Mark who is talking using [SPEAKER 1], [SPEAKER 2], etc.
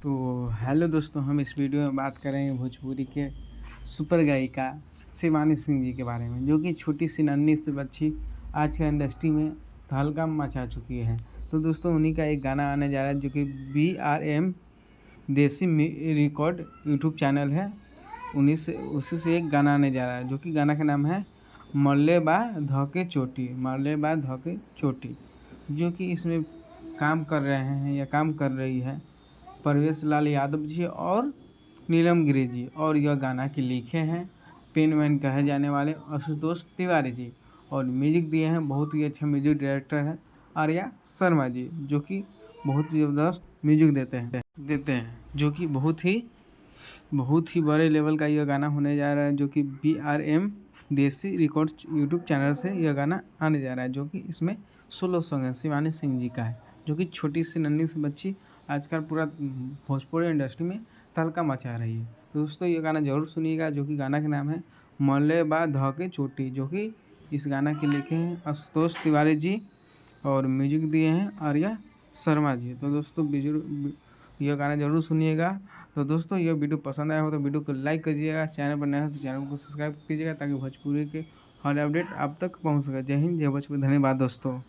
[SPEAKER 1] तो हेलो दोस्तों, हम इस वीडियो में बात करेंगे भोजपुरी के सुपर गायिका शिवानी सिंह जी के बारे में, जो कि छोटी सी नन्ही सी बच्ची आज के इंडस्ट्री में तहलका मचा चुकी है। तो दोस्तों उन्हीं का एक गाना आने जा रहा है, जो कि BRM देसी रिकॉर्ड यूट्यूब चैनल है। उसी से एक गाना आने जा रहा है, जो कि गाना का नाम है मरले बा धके चोटी, मरले बा धके चोटी। जो कि इसमें काम कर रहे हैं या काम कर रही है परवेश लाल यादव जी और नीलम गिरी जी, और यह गाना के लिखे हैं पेन मैन कहे जाने वाले आशुतोष तिवारी जी, और म्यूजिक दिए हैं बहुत ही अच्छा म्यूजिक डायरेक्टर है आर्या शर्मा जी, जो कि बहुत ही ज़बरदस्त म्यूजिक देते हैं, जो कि बहुत ही बड़े लेवल का यह गाना होने जा रहा है। जो कि BRM देसी रिकॉर्ड्स यूट्यूब चैनल से यह गाना आने जा रहा है, जो कि इसमें 16 सॉन्ग है शिवानी सिंह जी का है, जो कि छोटी सी नन्ही सी बच्ची आजकल पूरा भोजपुरी इंडस्ट्री में तहलका मचा रही है। तो दोस्तों ये गाना ज़रूर सुनिएगा, जो कि गाना का नाम है मरले बा धके चोटी, जो कि इस गाना के लिखे हैं आशुतोष तिवारी जी और म्यूजिक दिए हैं आर्या शर्मा जी। तो दोस्तों यह गाना ज़रूर सुनिएगा। तो दोस्तों यह वीडियो पसंद आया हो तो वीडियो को लाइक कीजिएगा, चैनल पर नया हो तो चैनल को सब्सक्राइब कीजिएगा, ताकि भोजपुरी के हर अपडेट आप तक पहुंच सके। जय हिंद, जय भोजपुरी। धन्यवाद दोस्तों।